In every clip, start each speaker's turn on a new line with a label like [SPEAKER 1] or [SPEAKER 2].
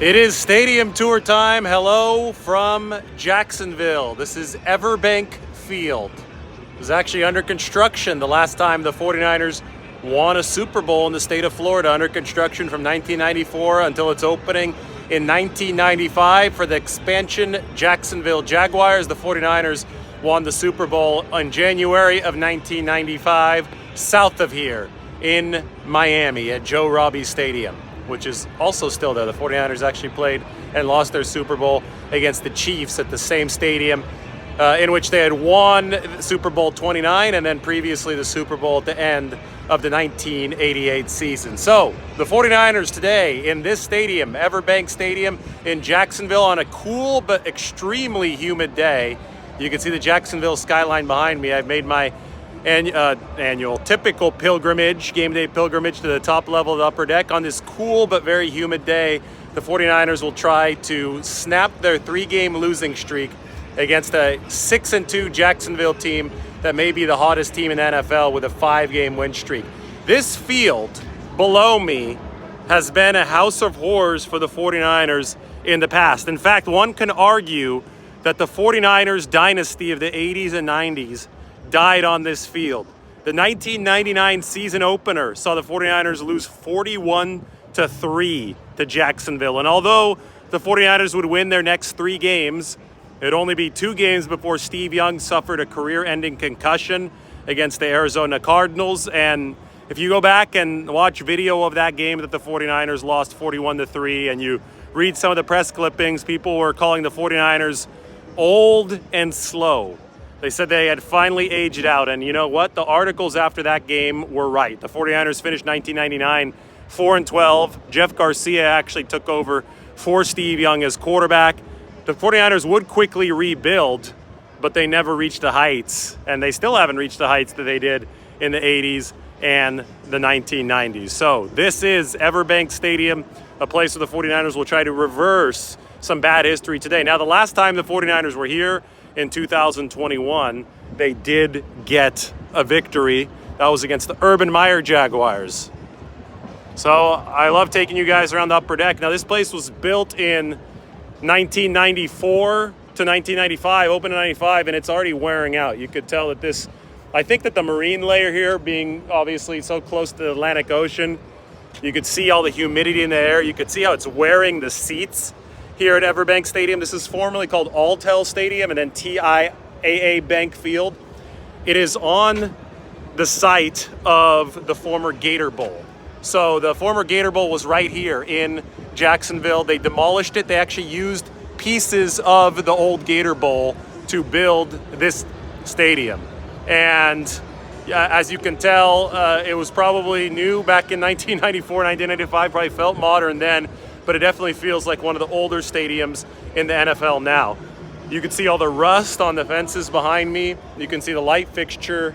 [SPEAKER 1] It is stadium tour time. Hello from Jacksonville. This is Everbank Field. It was actually under construction the last time the 49ers won a Super Bowl in the state of Florida, under construction from 1994 until its opening in 1995 for the expansion Jacksonville Jaguars. The 49ers won the Super Bowl in January of 1995 south of here in Miami at Joe Robbie Stadium, which is also still there. The 49ers actually played and lost their Super Bowl against the Chiefs at the same stadium in which they had won Super Bowl 29 and then previously the Super Bowl at the end of the 1988 season. So the 49ers today in this stadium, Everbank Stadium in Jacksonville, on a cool but extremely humid day. You can see the Jacksonville skyline behind me. I've made my annual typical pilgrimage, game day pilgrimage to the top level of the upper deck. On this cool but very humid day, the 49ers will try to snap their 3-game losing streak against a 6-2 Jacksonville team that may be the hottest team in the NFL with a 5-game win streak. This field below me has been a house of horrors for the 49ers in the past. In fact, one can argue that the 49ers dynasty of the 80s and 90s died on this field. The 1999 season opener saw the 49ers lose 41-3 to Jacksonville. And although the 49ers would win their next 3 games, it'd only be 2 games before Steve Young suffered a career-ending concussion against the Arizona Cardinals. And if you go back and watch video of that game that the 49ers lost 41-3, and you read some of the press clippings, people were calling the 49ers old and slow. They said they had finally aged out, and you know what? The articles after that game were right. The 49ers finished 1999 4-12. Jeff Garcia actually took over for Steve Young as quarterback. The 49ers would quickly rebuild, but they never reached the heights, and they still haven't reached the heights that they did in the 80s and the 1990s. So this is Everbank Stadium, a place where the 49ers will try to reverse some bad history today. Now, the last time the 49ers were here in 2021, they did get a victory. That was against the Urban Meyer Jaguars. So I love taking you guys around the upper deck. Now, this place was built in 1994 to 1995, opened in 95, and it's already wearing out. You could tell that this, I think that the marine layer here, being obviously so close to the Atlantic Ocean, you could see all the humidity in the air. You could see how it's wearing the seats here at Everbank Stadium. This is formerly called Alltel Stadium and then TIAA Bank Field. It is on the site of the former Gator Bowl. So the former Gator Bowl was right here in Jacksonville. They demolished it. They actually used pieces of the old Gator Bowl to build this stadium. And as you can tell, it was probably new back in 1994, 1995, probably felt modern then, but it definitely feels like one of the older stadiums in the NFL now. You can see all the rust on the fences behind me. You can see the light fixture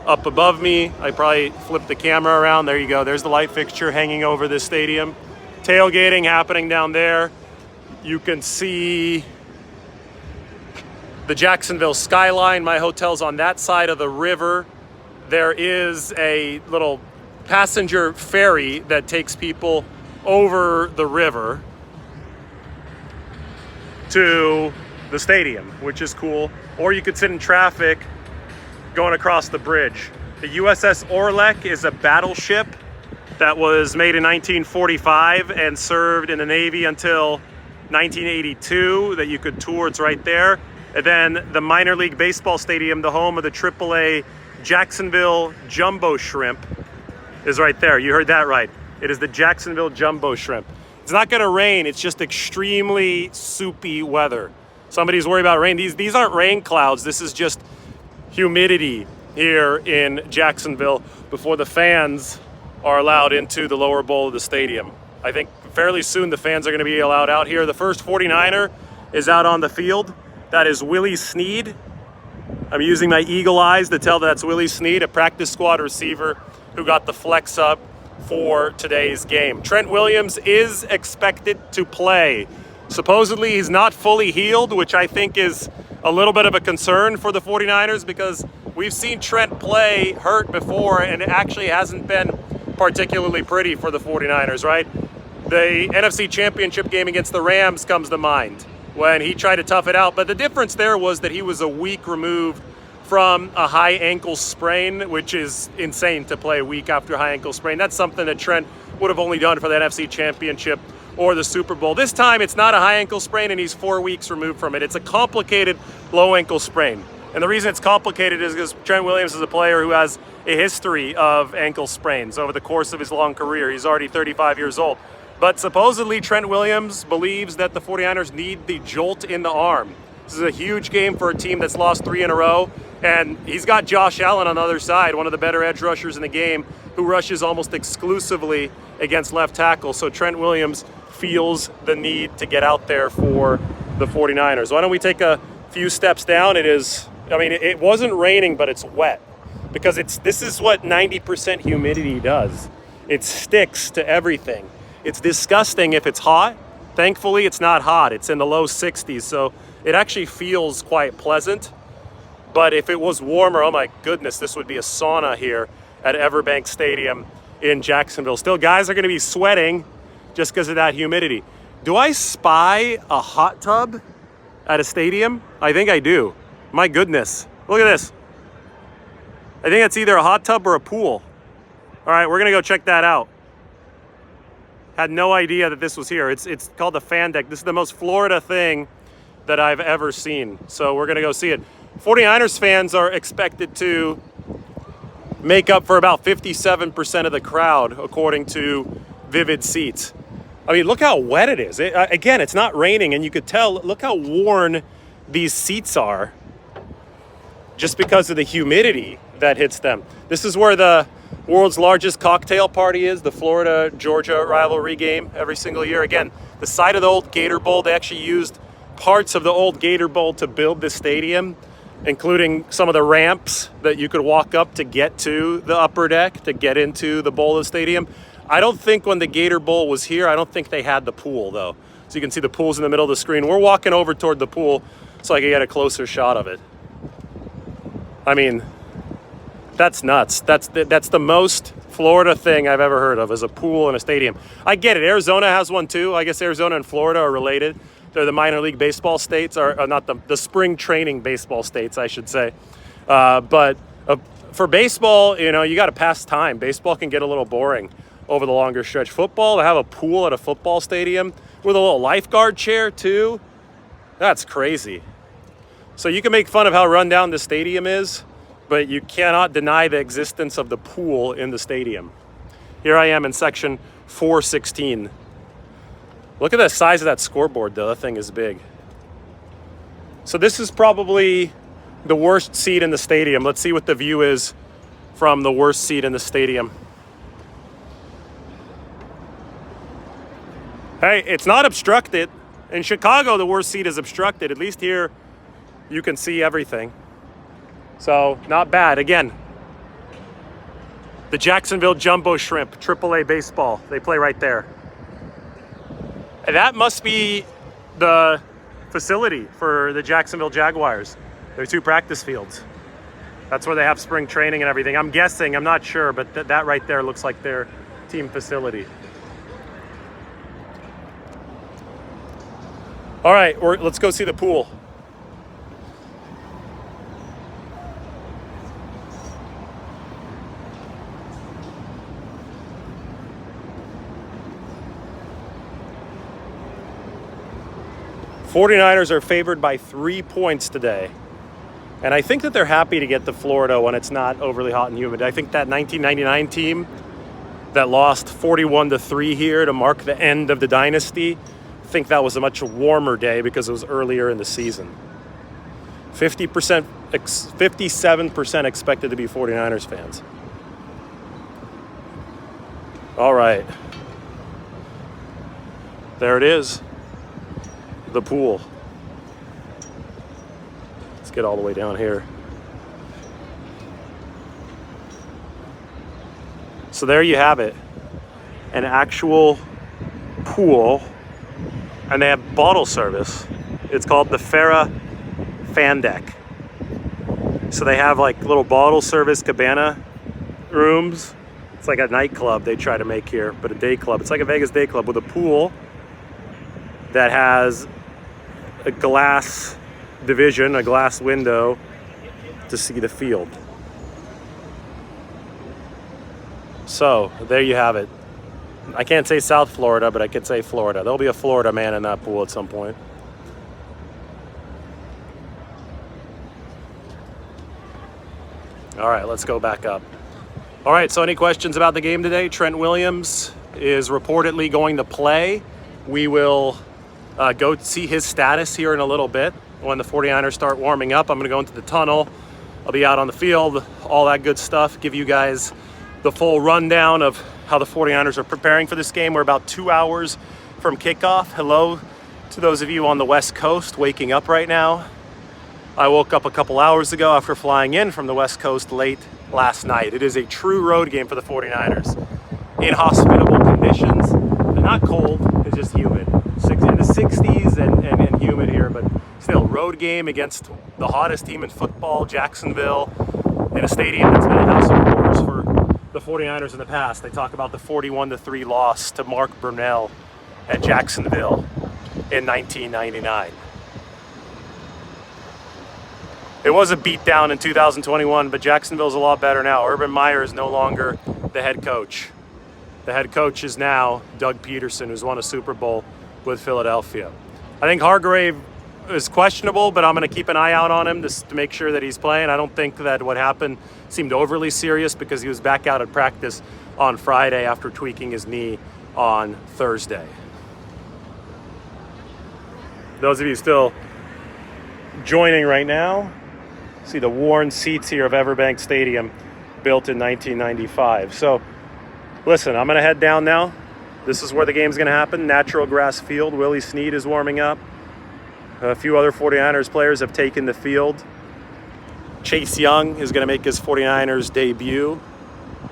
[SPEAKER 1] up above me. I probably flipped the camera around. There you go. There's the light fixture hanging over this stadium. Tailgating happening down there. You can see the Jacksonville skyline. My hotel's on that side of the river. There is a little passenger ferry that takes people over the river to the stadium, which is cool. Or you could sit in traffic going across the bridge. The USS Orleck is a battleship that was made in 1945 and served in the Navy until 1982 that you could tour. It's right there. And then the minor league baseball stadium, the home of the AAA Jacksonville Jumbo Shrimp, is right there. You heard that right. It is the Jacksonville Jumbo Shrimp. It's not going to rain. It's just extremely soupy weather. Somebody's worried about rain. These aren't rain clouds. This is just humidity here in Jacksonville before the fans are allowed into the lower bowl of the stadium. I think fairly soon the fans are going to be allowed out here. The first 49er is out on the field. That is Willie Snead. I'm using my eagle eyes to tell that's Willie Snead, a practice squad receiver who got the flex up for today's game. Trent Williams is expected to play. Supposedly he's not fully healed, which I think is a little bit of a concern for the 49ers because we've seen Trent play hurt before and it actually hasn't been particularly pretty for the 49ers, right? The NFC Championship game against the Rams comes to mind when he tried to tough it out. But the difference there was that he was a week removed from a high ankle sprain, which is insane to play a week after a high ankle sprain. That's something that Trent would have only done for the NFC Championship or the Super Bowl. This time, it's not a high ankle sprain, and he's 4 weeks removed from it. It's a complicated low ankle sprain. And the reason it's complicated is because Trent Williams is a player who has a history of ankle sprains over the course of his long career. He's already 35 years old. But supposedly, Trent Williams believes that the 49ers need the jolt in the arm. This is a huge game for a team that's lost 3 in a row. And he's got Josh Allen on the other side, one of the better edge rushers in the game, who rushes almost exclusively against left tackle. So Trent Williams feels the need to get out there for the 49ers. Why don't we take a few steps down? It wasn't raining, but it's wet because this is what 90% humidity does. It sticks to everything. It's disgusting if it's hot. Thankfully, it's not hot. It's in the low 60s, so it actually feels quite pleasant. But if it was warmer, oh my goodness, this would be a sauna here at Everbank Stadium in Jacksonville. Still, guys are going to be sweating just because of that humidity. Do I spy a hot tub at a stadium? I think I do. My goodness. Look at this. I think it's either a hot tub or a pool. All right, we're going to go check that out. Had no idea that this was here. It's called the fan deck. This is the most Florida thing that I've ever seen. So we're going to go see it. 49ers fans are expected to make up for about 57% of the crowd, according to Vivid Seats. I mean, look how wet it is. Again, it's not raining, and you could tell, look how worn these seats are just because of the humidity that hits them. This is where the world's largest cocktail party is, the Florida-Georgia rivalry game every single year. Again, the site of the old Gator Bowl, they actually used parts of the old Gator Bowl to build this stadium, including some of the ramps that you could walk up to get to the upper deck, to get into the bowl of the stadium. I don't think when the Gator Bowl was here, I don't think they had the pool, though. So you can see the pool's in the middle of the screen. We're walking over toward the pool so I can get a closer shot of it. I mean, that's nuts. That's the most Florida thing I've ever heard of, is a pool in a stadium. I get it. Arizona has one, too. I guess Arizona and Florida are related. They're the minor league baseball states, or not the spring training baseball states, I should say. But for baseball, you got to pass time. Baseball can get a little boring over the longer stretch. Football, to have a pool at a football stadium with a little lifeguard chair, too, that's crazy. So you can make fun of how run down the stadium is, but you cannot deny the existence of the pool in the stadium. Here I am in section 416. Look at the size of that scoreboard, though. That thing is big. So this is probably the worst seat in the stadium. Let's see what the view is from the worst seat in the stadium. Hey, it's not obstructed. In Chicago, the worst seat is obstructed. At least here, you can see everything. So, not bad. Again, the Jacksonville Jumbo Shrimp, AAA baseball. They play right there. And that must be the facility for the Jacksonville Jaguars. There are 2 practice fields. That's where they have spring training and everything. I'm guessing, I'm not sure, but that right there looks like their team facility. All right, let's go see the pool. '49ers are favored by 3 points today. And I think that they're happy to get to Florida when it's not overly hot and humid. I think that 1999 team that lost 41-3 here to mark the end of the dynasty, I think that was a much warmer day because it was earlier in the season. 57% expected to be 49ers fans. All right. There it is. The pool. Let's get all the way down here. So there you have it. An actual pool. And they have bottle service. It's called the Farrah Fan Deck. So they have like little bottle service cabana rooms It's like a nightclub they try to make here, but a day club. It's like a Vegas day club with a pool that has a glass division, a glass window to see the field. So there you have it. I can't say South Florida, but I could say Florida. There'll be a Florida man in that pool at some point. All right, let's go back up. All right, so any questions about the game today? Trent Williams is reportedly going to play. We will go see his status here in a little bit. When the 49ers start warming up, I'm going to go into the tunnel. I'll be out on the field, all that good stuff, give you guys the full rundown of how the 49ers are preparing for this game. We're about 2 hours from kickoff. Hello to those of you on the West Coast waking up right now. I woke up a couple hours ago after flying in from the West Coast late last night. It is a true road game for the 49ers. Inhospitable conditions. They're not cold, it's just humid. In the 60s and humid here, but still, road game against the hottest team in football, Jacksonville, in a stadium that's been a house of horrors for the 49ers in the past. They talk about the 41-3 loss to Mark Brunell at Jacksonville in 1999. It was a beatdown in 2021, but Jacksonville's a lot better now. Urban Meyer is no longer the head coach. The head coach is now Doug Peterson, who's won a Super Bowl with Philadelphia. I think Hargrave is questionable, but I'm going to keep an eye out on him just to make sure that he's playing. I don't think that what happened seemed overly serious because he was back out at practice on Friday after tweaking his knee on Thursday. Those of you still joining right now, see the worn seats here of Everbank Stadium, built in 1995. So, listen, I'm going to head down now. This is where the game's going to happen. Natural grass field. Willie Snead is warming up. A few other 49ers players have taken the field. Chase Young is going to make his 49ers debut.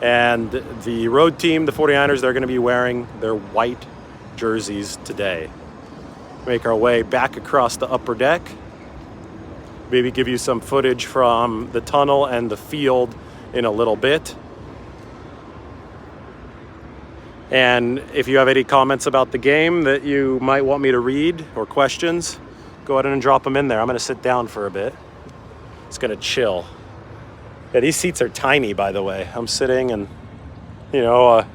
[SPEAKER 1] And the road team, the 49ers, they're going to be wearing their white jerseys today. Make our way back across the upper deck. Maybe give you some footage from the tunnel and the field in a little bit. And if you have any comments about the game that you might want me to read or questions, go ahead and drop them in there. I'm going to sit down for a bit. It's going to chill. Yeah, these seats are tiny, by the way. I'm sitting and, they're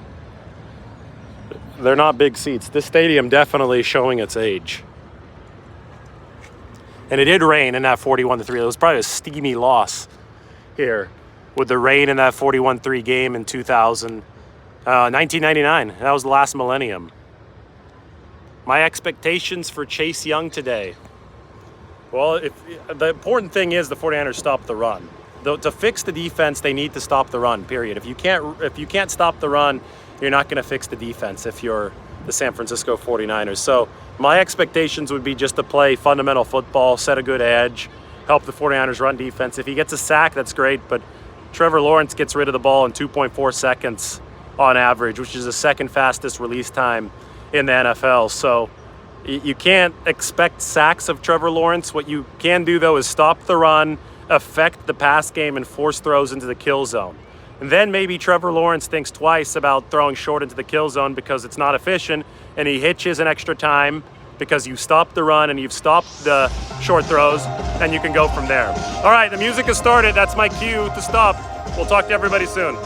[SPEAKER 1] not big seats. This stadium definitely showing its age. And it did rain in that 41-3. It was probably a steamy loss here with the rain in that 41-3 game in 1999. That was the last millennium. My expectations for Chase Young today. Well, the important thing is the 49ers stop the run. To fix the defense, they need to stop the run, period. If you can't stop the run, you're not going to fix the defense if you're the San Francisco 49ers. So my expectations would be just to play fundamental football, set a good edge, help the 49ers run defense. If he gets a sack, that's great, but Trevor Lawrence gets rid of the ball in 2.4 seconds on average, which is the second fastest release time in the NFL. So you can't expect sacks of Trevor Lawrence. What you can do, though, is stop the run, affect the pass game, and force throws into the kill zone. And then maybe Trevor Lawrence thinks twice about throwing short into the kill zone because it's not efficient, and he hitches an extra time because you stopped the run and you've stopped the short throws, and you can go from there. All right, the music has started. That's my cue to stop. We'll talk to everybody soon.